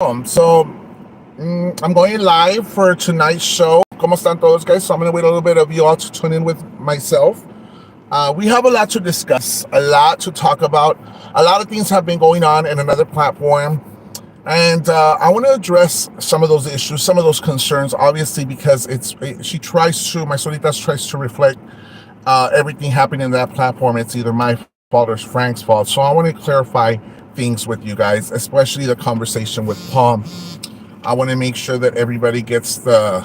I'm going live for tonight's show. ¿Cómo están todos, guys? So I'm going to wait a little bit of you all to tune in with myself. We have a lot to discuss, a lot to talk about. A lot of things have been going on in another platform. And I want to address some of those issues, some of those concerns, obviously, because my Solitas tries to reflect everything happening in that platform. It's either my fault or Frank's fault. So I want to clarify things with you guys, especially the conversation with Paul. I want to make sure that everybody gets the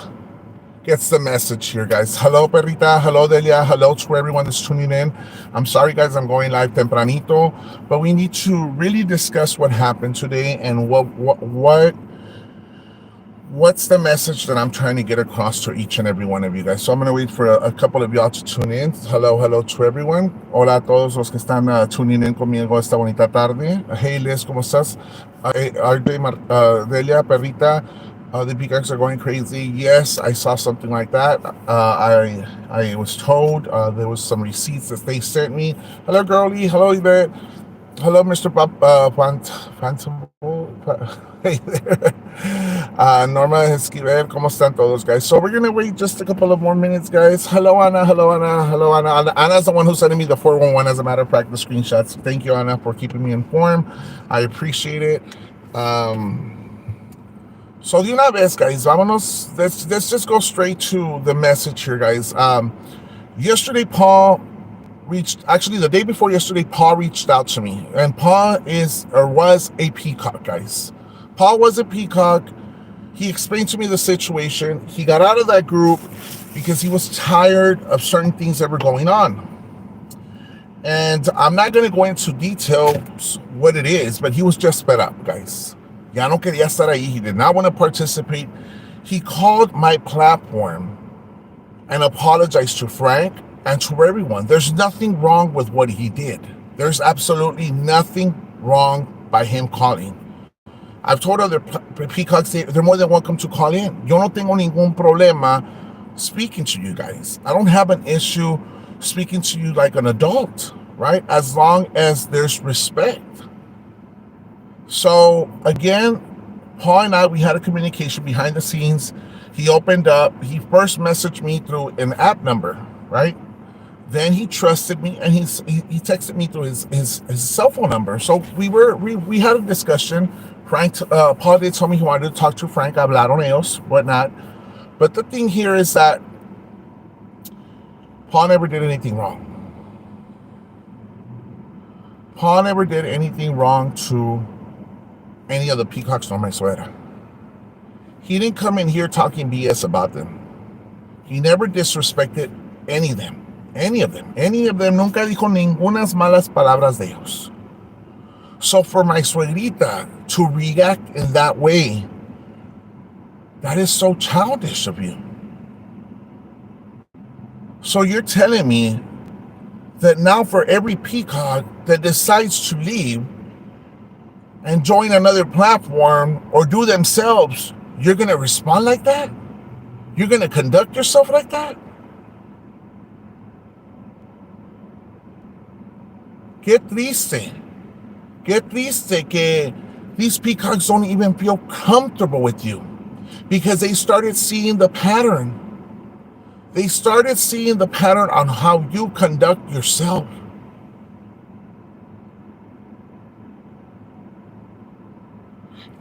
message here, guys. Hello, Perrita. Hello, Delia. Hello to everyone that's tuning in. I'm sorry, guys, I'm going live tempranito, but we need to really discuss what happened today and what's the message that I'm trying to get across to each and every one of you guys. So I'm going to wait for a couple of y'all to tune in. Hello to everyone. Hola a todos los que están tuning in conmigo esta bonita tarde. Hey, Liz, ¿cómo estás? Delia, Perrita. The peacocks are going crazy. Yes, I saw something like that. I was told there was some receipts that they sent me. Hello, girlie. Hello, Yvette. Hello, Mr. Phantom. Hey there. Norma Esquivel, ¿cómo están todos, guys? So we're going to wait just a couple of more minutes, guys. Hello, Anna. Hello, Anna. Hello, Anna. Anna's the one who's sending me the 411, as a matter of fact, the screenshots. Thank you, Anna, for keeping me informed. I appreciate it. So de una vez, guys, vámonos. Let's just go straight to the message here, guys. Yesterday, the day before yesterday, Paul reached out to me, and Paul was a peacock, guys. Paul was a peacock. He explained to me the situation. He got out of that group because he was tired of certain things that were going on. And I'm not going to go into details what it is, but he was just fed up, guys. Ya no quería estar ahí. He did not want to participate. He called my platform and apologized to Frank and to everyone. There's nothing wrong with what he did. There's absolutely nothing wrong by him calling. I've told other peacocks they're more than welcome to call in. Yo no tengo ningún problema speaking to you guys. I don't have an issue speaking to you like an adult, right? As long as there's respect. So again, Paul and I, we had a communication behind the scenes. He opened up. He first messaged me through an app number, right? Then he trusted me and he texted me through his cell phone number. So we had a discussion. Paul did tell me he wanted to talk to Frank. Hablaron ellos, whatnot. But the thing here is that Paul never did anything wrong. Paul never did anything wrong to any of the peacocks nor my suegra. He didn't come in here talking BS about them. He never disrespected any of them. Any of them. Nunca dijo ningunas malas palabras de ellos. So for my suegrita to react in that way, that is so childish of you. So you're telling me that now for every peacock that decides to leave and join another platform or do themselves, you're going to respond like that? You're going to conduct yourself like that? Qué triste que these peacocks don't even feel comfortable with you because they started seeing the pattern. They started seeing the pattern on how you conduct yourself.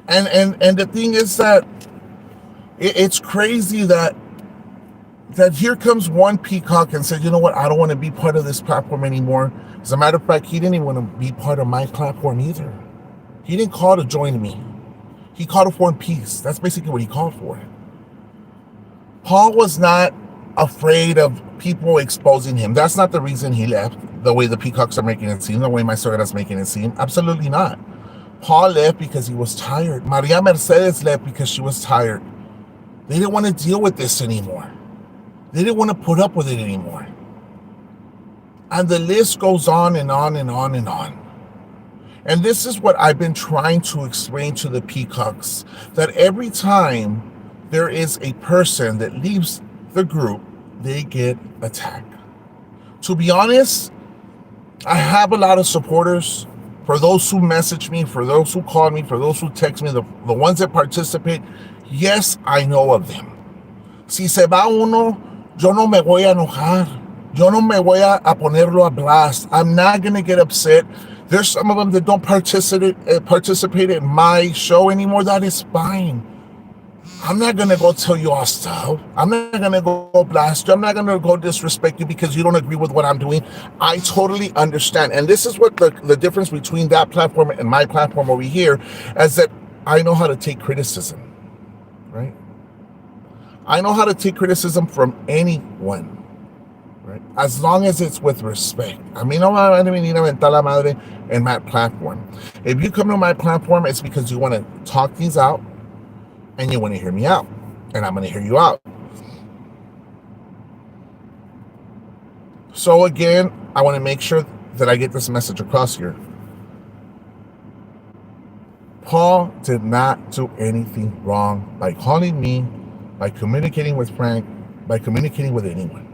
And the thing is that it's crazy that here comes one peacock and said, you know what, I don't want to be part of this platform anymore. As a matter of fact, he didn't even want to be part of my platform either. He didn't call to join me. He called to form peace. That's basically what he called for. Paul was not afraid of people exposing him. That's not the reason he left, the way the peacocks are making it seem, the way my suegra's making it seem. Absolutely not. Paul left because he was tired. Maria Mercedes left because she was tired. They didn't want to deal with this anymore. They didn't want to put up with it anymore. And the list goes on and on and on and on. And this is what I've been trying to explain to the peacocks, that every time there is a person that leaves the group, they get attacked. To be honest, I have a lot of supporters. For those who message me, for those who call me, for those who text me, the ones that participate, yes, I know of them. Si se va uno, yo no me voy a enojar. Yo no me voy a ponerlo a blast. I'm not going to get upset. There's some of them that don't participate in my show anymore. That is fine. I'm not going to go tell you all stuff. I'm not going to go blast you. I'm not going to go disrespect you because you don't agree with what I'm doing. I totally understand. And this is what the difference between that platform and my platform over here is that I know how to take criticism, right? I know how to take criticism from anyone, right? As long as it's with respect. A mí no me van a venir a aventar la madre in my platform. If you come to my platform, it's because you want to talk things out and you want to hear me out. And I'm going to hear you out. So again, I want to make sure that I get this message across here. Paul did not do anything wrong by calling me, by communicating with Frank, by communicating with anyone.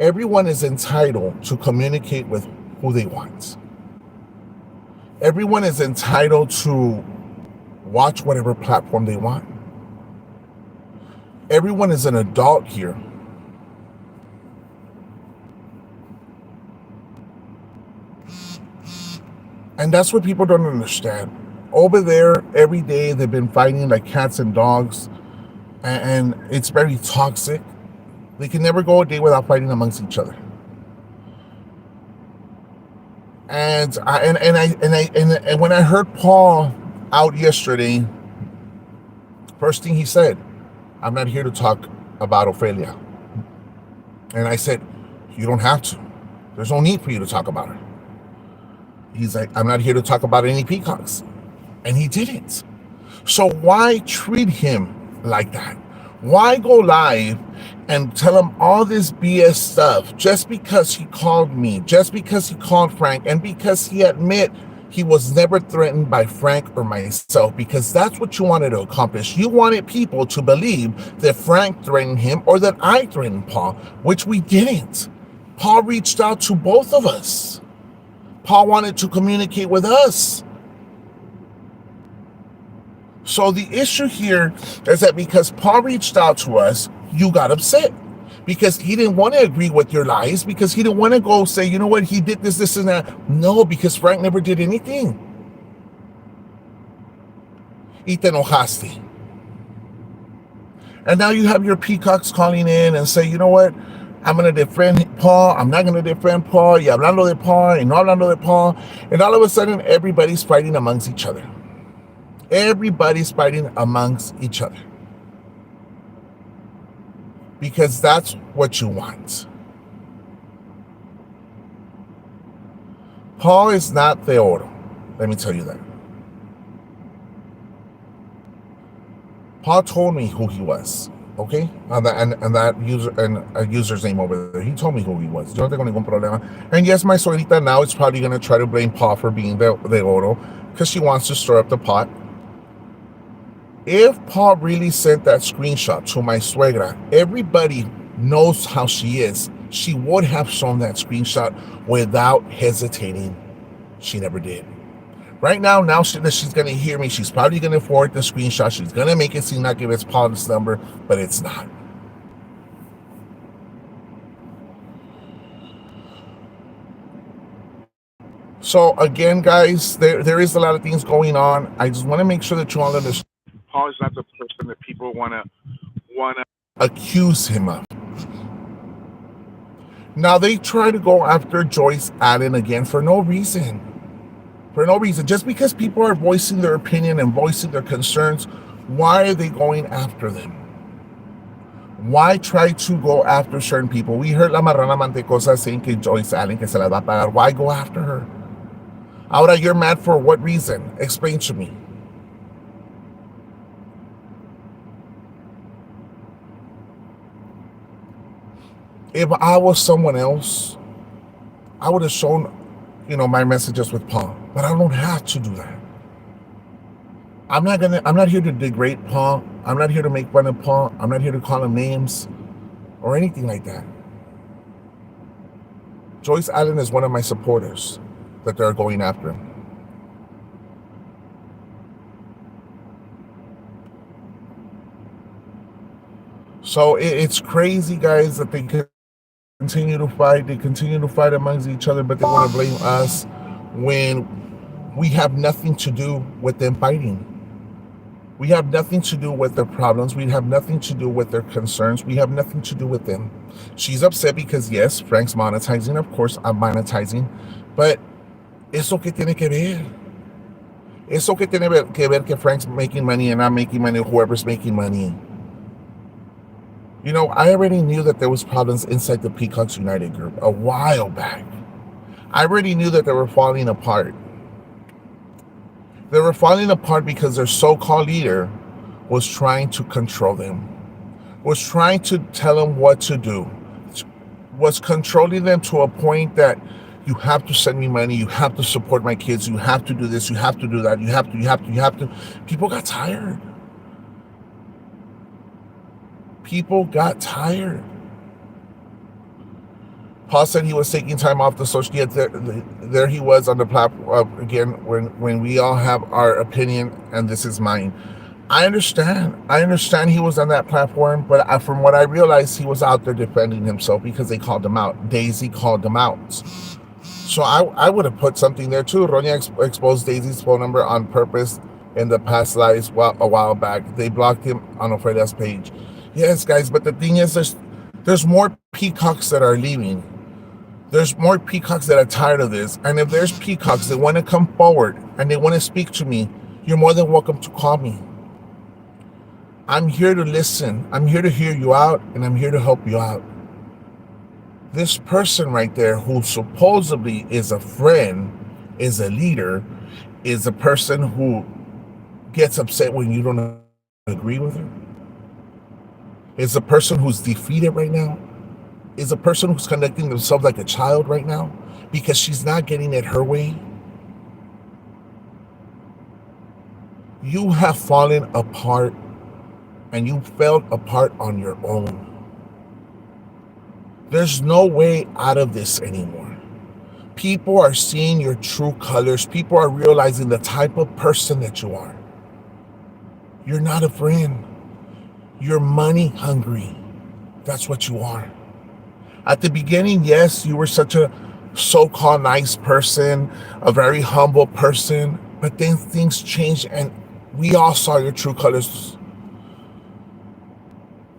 Everyone is entitled to communicate with who they want. Everyone is entitled to watch whatever platform they want. Everyone is an adult here. And that's what people don't understand. Over there, every day, they've been fighting like cats and dogs, and it's very toxic. They can never go a day without fighting amongst each other. And when I heard Paul out yesterday, first thing he said, I'm not here to talk about Ophelia. And I said, you don't have to. There's no need for you to talk about her. He's like, I'm not here to talk about any peacocks. And he didn't. So why treat him like that? Why go live and tell him all this BS stuff just because he called me, just because he called Frank, and because he admit he was never threatened by Frank or myself, because that's what you wanted to accomplish. You wanted people to believe that Frank threatened him or that I threatened Paul, which we didn't. Paul reached out to both of us. Paul wanted to communicate with us. So the issue here is that because Paul reached out to us, you got upset. Because he didn't want to agree with your lies, because he didn't want to go say, you know what, he did this, this, and that. No, because Frank never did anything. Y te enojaste. And now you have your peacocks calling in and say, you know what, I'm going to defend Paul, I'm not going to defend Paul, y hablando de Paul, y no hablando de Paul. And all of a sudden, everybody's fighting amongst each other. Everybody's fighting amongst each other. Because that's what you want. Paul is not de oro. Let me tell you that. Paul told me who he was. Okay? And that user and a user's name over there. He told me who he was. Yo no tengo ningún problema. And yes, my suegrita now is probably going to try to blame Paul for being de oro because she wants to stir up the pot. If Paul really sent that screenshot to my suegra, everybody knows how she is. She would have shown that screenshot without hesitating. She never did. Right now that she's going to hear me, she's probably going to forward the screenshot. She's going to make it seem like it's Paul's number, but it's not. So again, guys, there is a lot of things going on. I just want to make sure that you all understand. Paul is not the person that people want to accuse him of. Now they try to go after Joyce Allen again for no reason. For no reason. Just because people are voicing their opinion and voicing their concerns, why are they going after them? Why try to go after certain people? We heard La Marrana Mantecosa saying que Joyce Allen que se la va a pagar. Why go after her? Ahora, you're mad for what reason? Explain to me. If I was someone else, I would have shown, my messages with Paul. But I don't have to do that. I'm not here to degrade Paul. I'm not here to make fun of Paul. I'm not here to call him names or anything like that. Joyce Allen is one of my supporters. that they're going after. So it's crazy, guys, that they continue to fight. They continue to fight amongst each other, but they want to blame us when we have nothing to do with them fighting. We have nothing to do with their problems. We have nothing to do with their concerns. We have nothing to do with them. She's upset because, yes, Frank's monetizing. Of course, I'm monetizing. But eso que tiene que ver? Eso que tiene que ver que Frank's making money and I'm making money, whoever's making money. You know, I already knew that there was problems inside the Peacocks United group a while back. I already knew that they were falling apart. They were falling apart because their so-called leader was trying to control them, was trying to tell them what to do, was controlling them to a point that you have to send me money, you have to support my kids, you have to do this, you have to do that, you have to. People got tired. People got tired. Paul said he was taking time off the social media. There he was on the platform again when we all have our opinion and this is mine. I understand he was on that platform, but from what I realized, he was out there defending himself because they called him out. Daisy called him out. So I would have put something there too. Ronya exposed Daisy's phone number on purpose in the past lives a while back. They blocked him on Ofredia's page. Yes, guys, but the thing is, there's more peacocks that are leaving. There's more peacocks that are tired of this. And if there's peacocks that want to come forward and they want to speak to me, you're more than welcome to call me. I'm here to listen. I'm here to hear you out, and I'm here to help you out. This person right there, who supposedly is a friend, is a leader, is a person who gets upset when you don't agree with her, is a person who's defeated right now, is a person who's conducting themselves like a child right now because she's not getting it her way. You have fallen apart, and you fell apart on your own. There's no way out of this anymore. People are seeing your true colors. People are realizing the type of person that you are. You're not a friend. You're money hungry. That's what you are. At the beginning, yes, you were such a so-called nice person, a very humble person, but then things changed and we all saw your true colors.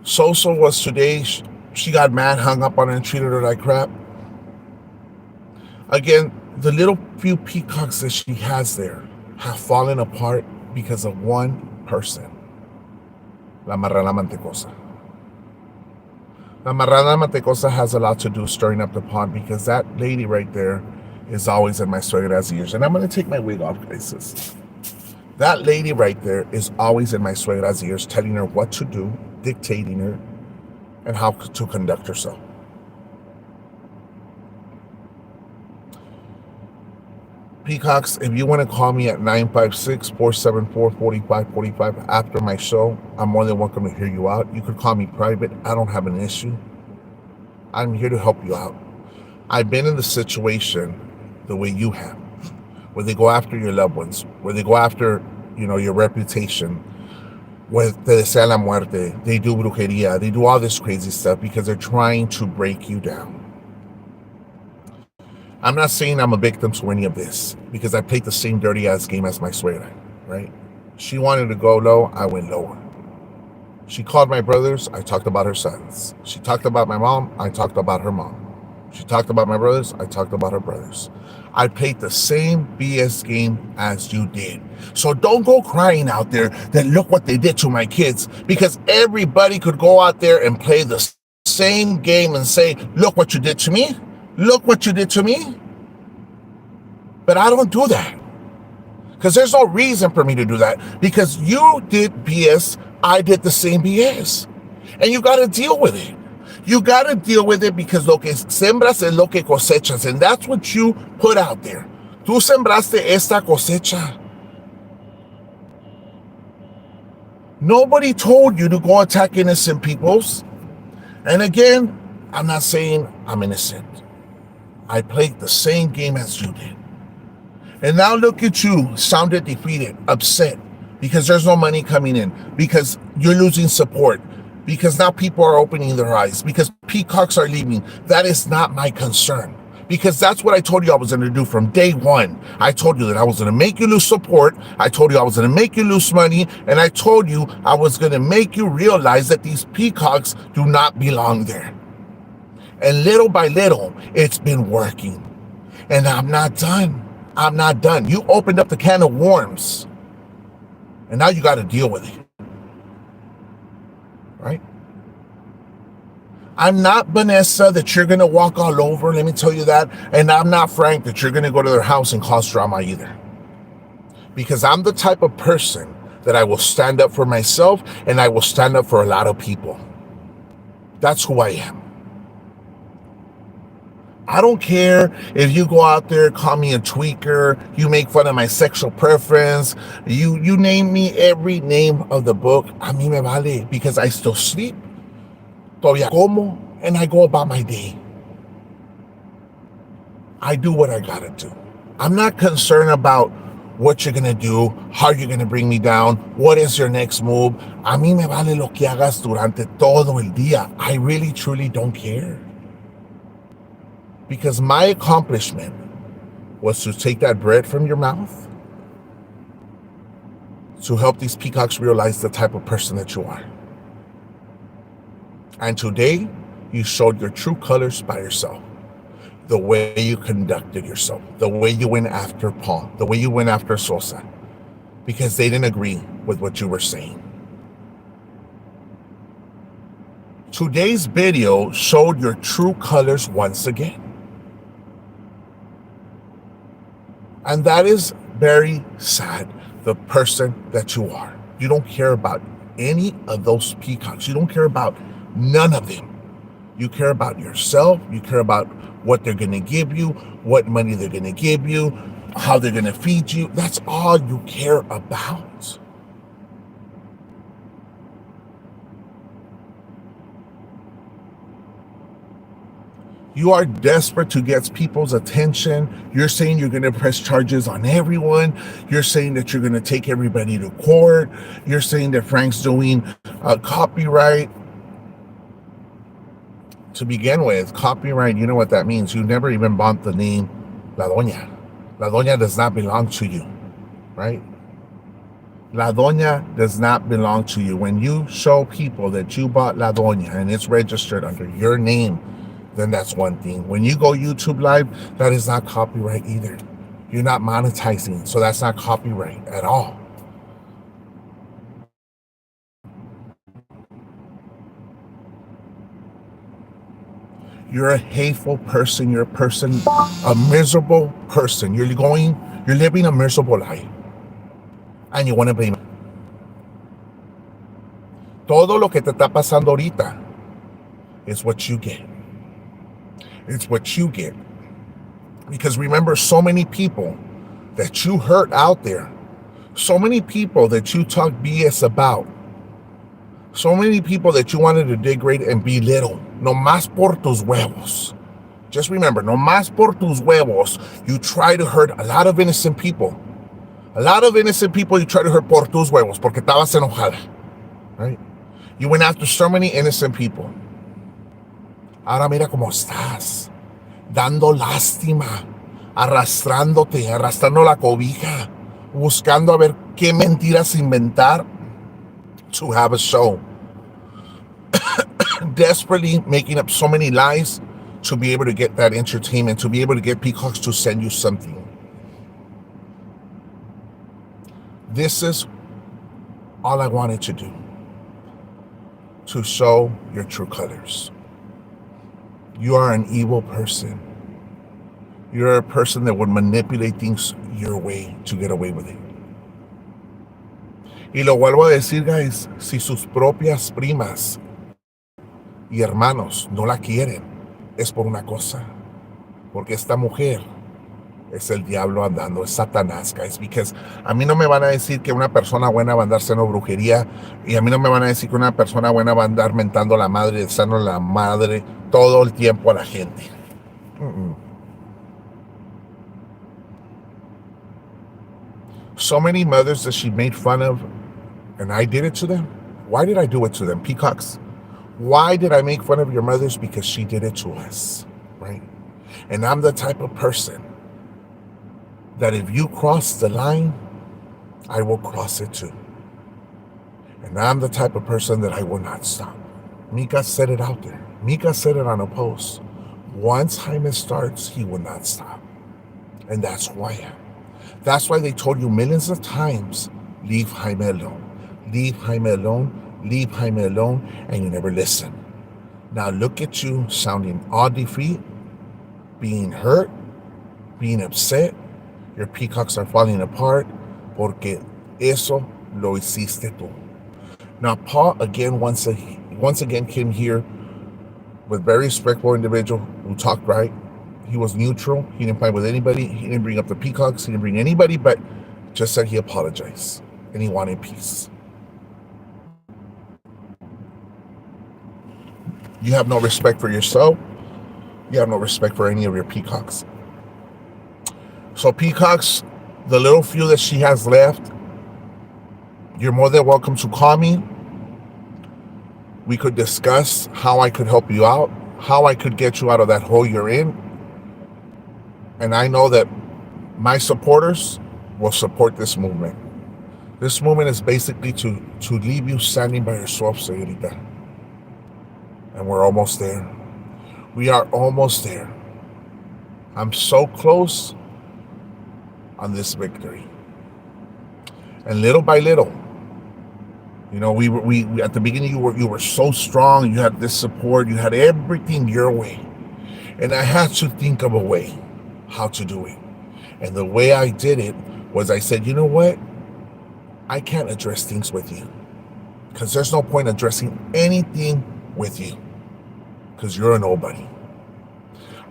Sosa was today, she got mad, hung up on her and treated her like crap. Again, the little few peacocks that she has there have fallen apart because of one person. La Marrana Mantecosa. La Marrana Mantecosa has a lot to do stirring up the pot because that lady right there is always in my suegra's ears. And I'm going to take my wig off, guys. That lady right there is always in my suegra's ears, telling her what to do, dictating her, and how to conduct herself. Peacocks, if you want to call me at 956-474-4545 after my show, I'm more than welcome to hear you out. You could call me private. I don't have an issue. I'm here to help you out. I've been in the situation the way you have, where they go after your loved ones, where they go after, your reputation, where te desean la muerte, they do brujeria, they do all this crazy stuff because they're trying to break you down. I'm not saying I'm a victim to any of this because I played the same dirty ass game as my suegra, right? She wanted to go low, I went lower. She called my brothers, I talked about her sons. She talked about my mom, I talked about her mom. She talked about my brothers, I talked about her brothers. I played the same BS game as you did. So don't go crying out there that look what they did to my kids, because everybody could go out there and play the same game and say, look what you did to me. Look what you did to me. But I don't do that because there's no reason for me to do that, because you did BS, I did the same BS, and you got to deal with it. You got to deal with it because lo que sembras es lo que cosechas, and that's what you put out there. Tú sembraste esta cosecha. Nobody told you to go attack innocent peoples. And again, I'm not saying I'm innocent. I played the same game as you did. And now look at you, sounded defeated, upset, because there's no money coming in, because you're losing support, because now people are opening their eyes, because peacocks are leaving. That is not my concern. Because that's what I told you I was going to do from day one. I told you that I was going to make you lose support. I told you I was going to make you lose money. And I told you I was going to make you realize that these peacocks do not belong there. And little by little, it's been working. And I'm not done. I'm not done. You opened up the can of worms. And now you got to deal with it. Right? I'm not Vanessa that you're going to walk all over, let me tell you that. And I'm not Frank that you're going to go to their house and cause drama either. Because I'm the type of person that I will stand up for myself and I will stand up for a lot of people. That's who I am. I don't care if you go out there, call me a tweaker, you make fun of my sexual preference, you name me every name of the book. A mí me vale, because I still sleep, todavía como, and I go about my day. I do what I gotta do. I'm not concerned about what you're gonna do, how you're gonna bring me down, what is your next move. A mí me vale lo que hagas durante todo el día. I really, truly don't care. Because my accomplishment was to take that bread from your mouth, to help these peacocks realize the type of person that you are. And today, you showed your true colors by yourself. The way you conducted yourself, the way you went after Paul, the way you went after Sosa, because they didn't agree with what you were saying. Today's video showed your true colors once again. And that is very sad, the person that you are. You don't care about any of those peacocks. You don't care about none of them. You care about yourself. You care about what they're going to give you, what money they're going to give you, how they're going to feed you. That's all you care about. You are desperate to get people's attention. You're saying you're going to press charges on everyone. You're saying that you're going to take everybody to court. You're saying that Frank's doing copyright. To begin with, copyright, you know what that means. You never even bought the name La Doña. La Doña does not belong to you, right? La Doña does not belong to you. When you show people that you bought La Doña and it's registered under your name, then that's one thing. When you go YouTube Live, that is not copyright either. You're not monetizing, so that's not copyright at all. You're a hateful person. You're a person, a miserable person. You're living a miserable life. And you want to blame. Todo lo que te está pasando ahorita is what you get. It's what you get. Because remember, so many people that you hurt out there, so many people that you talk BS about, so many people that you wanted to degrade and belittle, no más por tus huevos. Just remember, no más por tus huevos, you try to hurt a lot of innocent people. A lot of innocent people you try to hurt por tus huevos, porque estabas enojada, right? You went after so many innocent people. Ahora mira cómo estás, dando lástima, arrastrando la cobija, buscando a ver qué mentiras inventar to have a show. Desperately making up so many lies to be able to get that entertainment, to be able to get peacocks to send you something. This is all I wanted to do, to show your true colors. You are an evil person. You're a person that would manipulate things your way to get away with it. Y lo vuelvo a decir, guys, si sus propias primas y hermanos no la quieren, es por una cosa. Porque esta mujer es el diablo andando, es Satanás, guys. Because a mí no me van a decir que una persona buena va a andar haciendo brujería, y a mí no me van a decir que una persona buena va a andar mentando la madre, deseando la madre todo el tiempo a la gente. So many mothers that she made fun of, and I did it to them. Why did I do it to them? Peacocks. Why did I make fun of your mothers? Because she did it to us, right? And I'm the type of person that if you cross the line, I will cross it too. And I'm the type of person that I will not stop. Mika said it out there. Mika said it on a post. Once Jaime starts, he will not stop. And that's who I am. That's why they told you millions of times, leave Jaime alone. Leave Jaime alone. Leave Jaime alone. And you never listen. Now look at you sounding all defeat, being hurt, being upset. Your peacocks are falling apart porque eso lo hiciste tú. Now Paul again once again came here with very respectful individual who talked right. He was neutral. He didn't fight with anybody. He didn't bring up the peacocks. He didn't bring anybody, but just said he apologized and he wanted peace. You have no respect for yourself. You have no respect for any of your peacocks. So peacocks, the little few that she has left, you're more than welcome to call me. We could discuss how I could help you out, how I could get you out of that hole you're in. And I know that my supporters will support this movement. This movement is basically to leave you standing by yourself, señorita. And we're almost there. We are almost there. I'm so close on this victory. And little by little, you know, we at the beginning you were so strong, you had this support, you had everything your way. And I had to think of a way how to do it. And the way I did it was I said, you know what? I can't address things with you. Because there's no point addressing anything with you. Because you're a nobody.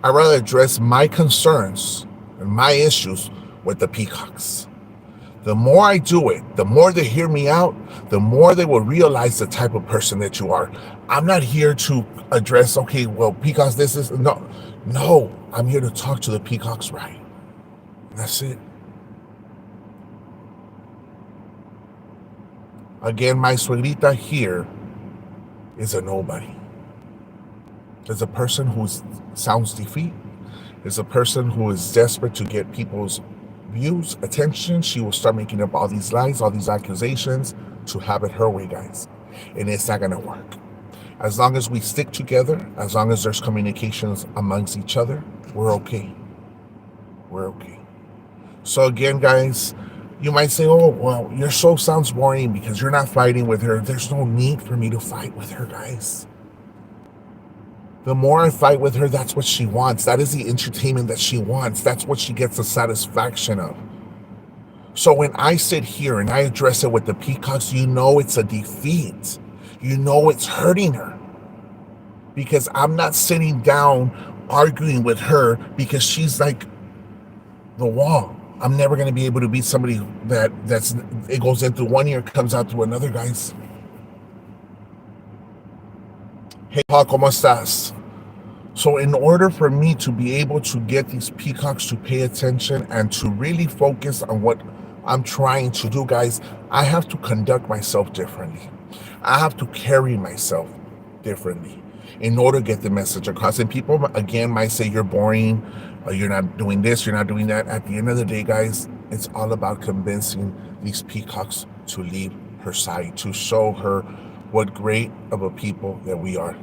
I'd rather address my concerns and my issues with the peacocks. The more I do it, the more they hear me out, the more they will realize the type of person that you are. I'm not here to address, okay, well, peacocks, this is, no, I'm here to talk to the peacocks right. That's it. Again, my suegrita here is a nobody. Is a person who sounds defeat, is a person who is desperate to get people's views, attention. She will start making up all these lies, all these accusations to have it her way, guys. And it's not going to work. As long as we stick together, as long as there's communications amongst each other, we're okay. We're okay. So again, guys, you might say, oh, well, your show sounds boring because you're not fighting with her. There's no need for me to fight with her, guys. The more I fight with her, that's what she wants. That is the entertainment that she wants. That's what she gets the satisfaction of. So when I sit here and I address it with the peacocks, you know it's a defeat. You know it's hurting her. Because I'm not sitting down arguing with her because she's like the wall. I'm never going to be able to beat somebody that's it goes in through one ear, comes out through another, guys. Hey, Paul, ¿cómo estás? So in order for me to be able to get these peacocks to pay attention and to really focus on what I'm trying to do, guys, I have to conduct myself differently. I have to carry myself differently in order to get the message across. And people, again, might say you're boring, you're not doing this, you're not doing that. At the end of the day, guys, it's all about convincing these peacocks to leave her side, to show her what great of a people that we are.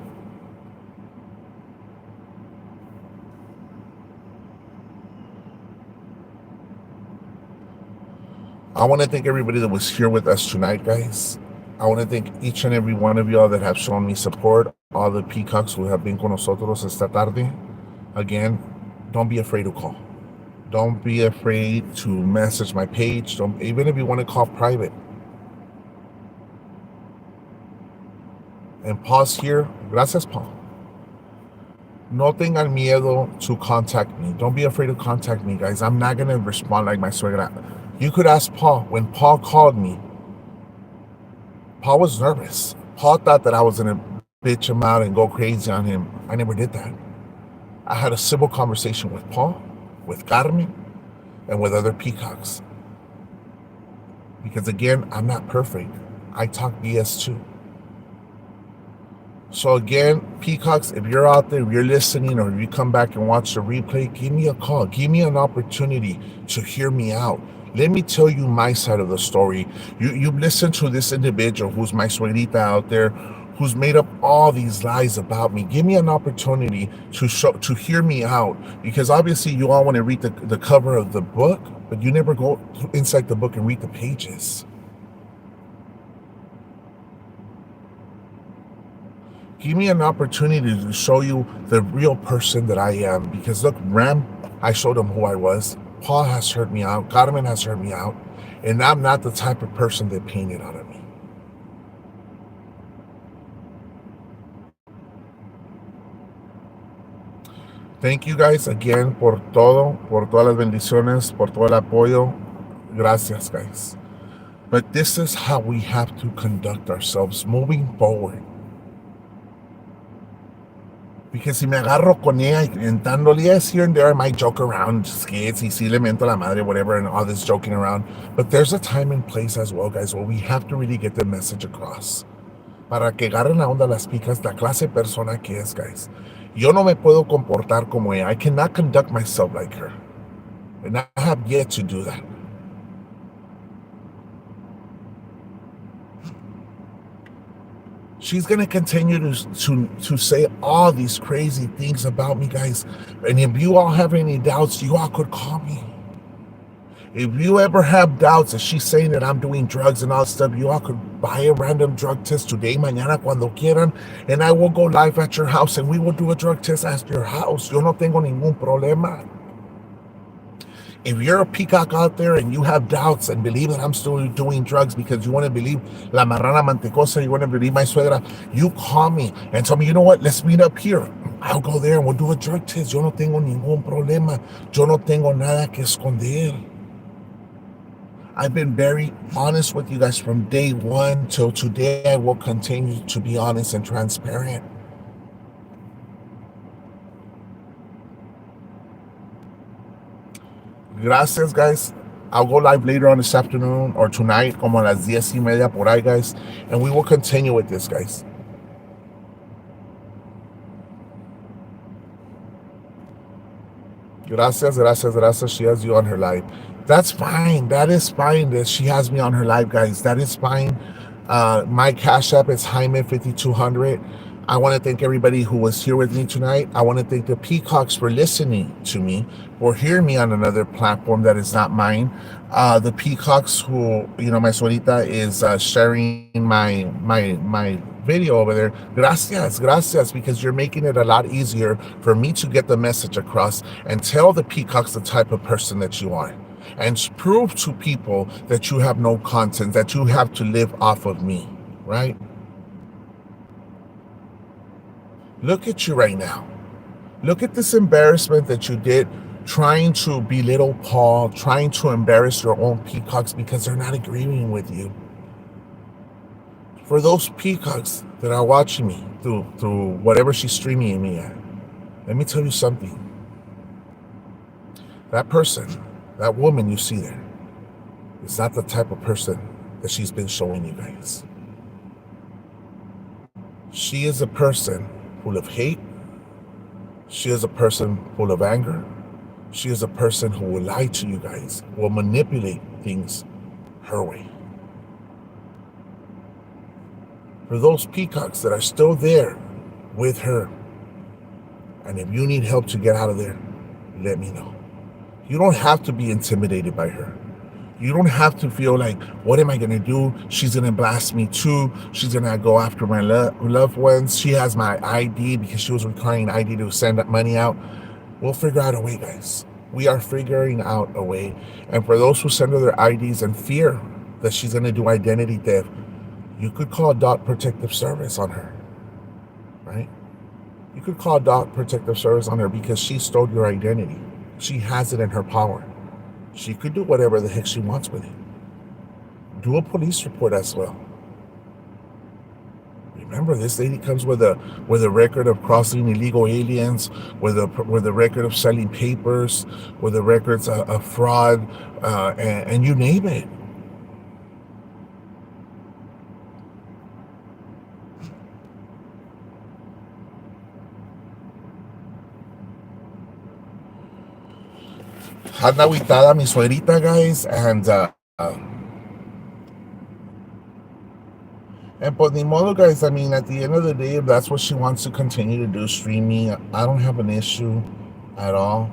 I want to thank everybody that was here with us tonight, guys. I want to thank each and every one of y'all that have shown me support, all the peacocks who have been con nosotros esta tarde. Again, don't be afraid to call. Don't be afraid to message my page. Even if you want to call private. And pause here. Gracias, Paul. No tengan miedo to contact me. Don't be afraid to contact me, guys. I'm not going to respond like my suegra. You could ask Paul. When Paul called me, Paul was nervous. Paul thought that I was going to bitch him out and go crazy on him. I never did that. I had a civil conversation with Paul, with Carmen, and with other peacocks. Because again, I'm not perfect. I talk BS too. So again, Peacocks, if you're out there, if you're listening, or if you come back and watch the replay, give me a call. Give me an opportunity to hear me out. Let me tell you my side of the story. You've listened to this individual who's my suegrita out there, who's made up all these lies about me. Give me an opportunity to hear me out, because obviously you all want to read the cover of the book, but you never go inside the book and read the pages. Give me an opportunity to show you the real person that I am. Because look, Ram, I showed him who I was. Paul has heard me out. Carmen has heard me out. And I'm not the type of person they painted out of me. Thank you guys again por todo, por todas las bendiciones, por todo el apoyo. Gracias, guys. But this is how we have to conduct ourselves moving forward. Because si me agarro con ella intentándole, yes, here and there I might joke around, skits, y si le mento la madre, whatever, and all this joking around. But there's a time and place as well, guys, where we have to really get the message across. Para que agarren la onda las picas, la clase de persona que es, guys. Yo no me puedo comportar como ella. I cannot conduct myself like her. And I have yet to do that. She's going to continue to say all these crazy things about me, guys. And if you all have any doubts, you all could call me. If you ever have doubts that she's saying that I'm doing drugs and all that stuff, you all could buy a random drug test today, mañana, cuando quieran, and I will go live at your house and we will do a drug test at your house. Yo no tengo ningún problema. If you're a peacock out there and you have doubts and believe that I'm still doing drugs because you want to believe la marrana mantecosa, you want to believe my suegra, you call me and tell me, you know what, let's meet up here. I'll go there and we'll do a drug test. Yo no tengo ningún problema. Yo no tengo nada que esconder. I've been very honest with you guys from day one till today. I will continue to be honest and transparent. Gracias, guys. I'll go live later on this afternoon or tonight, como a las 10:30 por ahí, guys. And we will continue with this, guys. Gracias, gracias, gracias. She has you on her live. That's fine. That is fine that she has me on her live, guys. That is fine. My Cash App is Jaime5200. I want to thank everybody who was here with me tonight. I want to thank the Peacocks for listening to me or hearing me on another platform that is not mine. The Peacocks who, my suelita is sharing my video over there. Gracias, because you're making it a lot easier for me to get the message across and tell the Peacocks the type of person that you are. And prove to people that you have no content, that you have to live off of me, right? Look at you right now. Look at this embarrassment that you did, trying to belittle Paul, trying to embarrass your own Peacocks because they're not agreeing with you. For those Peacocks that are watching me through whatever she's streaming me at, let me tell you something. That person, that woman you see there, is not the type of person that she's been showing you guys. She is a person full of hate. She is a person full of anger. She is a person who will lie to you guys, will manipulate things her way. For those Peacocks that are still there with her, and if you need help to get out of there, let me know. You don't have to be intimidated by her. You don't have to feel like, what am I going to do? She's going to blast me too. She's going to go after my loved ones. She has my ID because she was requiring ID to send that money out. We'll figure out a way, guys. We are figuring out a way. And for those who send her their IDs and fear that she's going to do identity theft, you could call Dot Protective Service on her, right? You could call Dot Protective Service on her because she stole your identity. She has it in her power. She could do whatever the heck she wants with it. Do a police report as well. Remember, this lady comes with a record of crossing illegal aliens, with a record of selling papers, with the records of fraud, and you name it. anda aguitada mi suegrita, guys, and but ni modo, guys. I mean, at the end of the day, if that's what she wants to continue to do, streaming, I don't have an issue at all.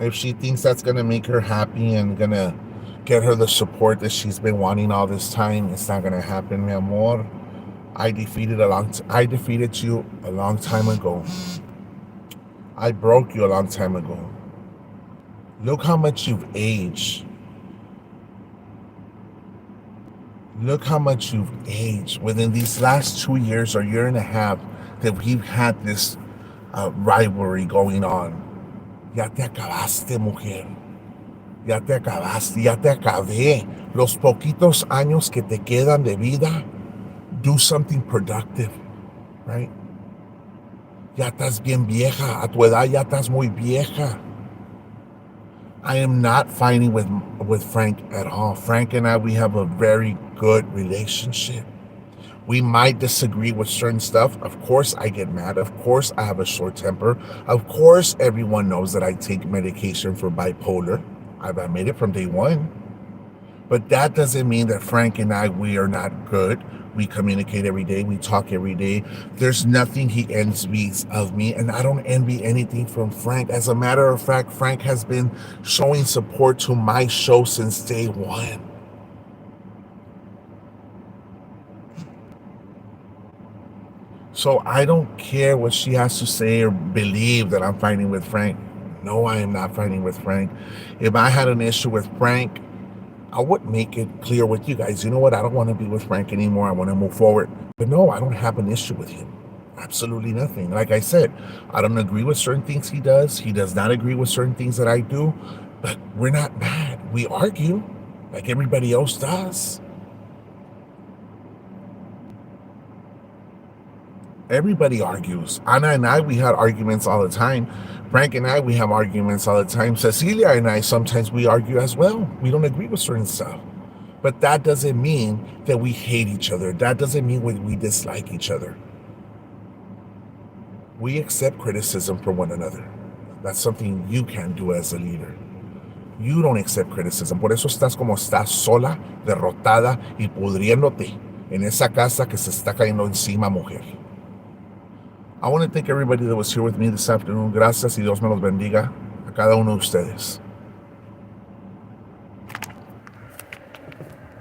If she thinks that's gonna make her happy and gonna get her the support that she's been wanting all this time, it's not gonna happen, mi amor. I defeated you a long time ago. I broke you a long time ago. Look how much you've aged. Look how much you've aged within these last 2 years or year and a half that we've had this rivalry going on. Ya te acabaste, mujer. Ya te acabaste, ya te acabé. Los poquitos años que te quedan de vida, do something productive, right? Ya estás bien vieja. A tu edad ya estás muy vieja. I am not fighting with Frank at all. Frank and I, we have a very good relationship. We might disagree with certain stuff. Of course, I get mad. Of course, I have a short temper. Of course, everyone knows that I take medication for bipolar. I've admitted it from day one. But that doesn't mean that Frank and I, we are not good. We communicate every day. We talk every day. There's nothing he envies of me, and I don't envy anything from Frank. As a matter of fact, Frank has been showing support to my show since day one. So I don't care what she has to say or believe that I'm fighting with Frank. No, I am not fighting with Frank. If I had an issue with Frank, I would make it clear with you guys. You know what? I don't want to be with Frank anymore. I want to move forward. But no, I don't have an issue with him. Absolutely nothing. Like I said, I don't agree with certain things he does. He does not agree with certain things that I do. But we're not mad. We argue like everybody else does. Everybody argues. Anna and I, we had arguments all the time. Frank and I, we have arguments all the time. Cecilia and I, sometimes we argue as well. We don't agree with certain stuff. But that doesn't mean that we hate each other. That doesn't mean we dislike each other. We accept criticism from one another. That's something you can do as a leader. You don't accept criticism. Por eso estás como estás, sola, derrotada y pudriéndote en esa casa que se está cayendo encima, mujer. I want to thank everybody that was here with me this afternoon. Gracias y Dios me los bendiga a cada uno de ustedes.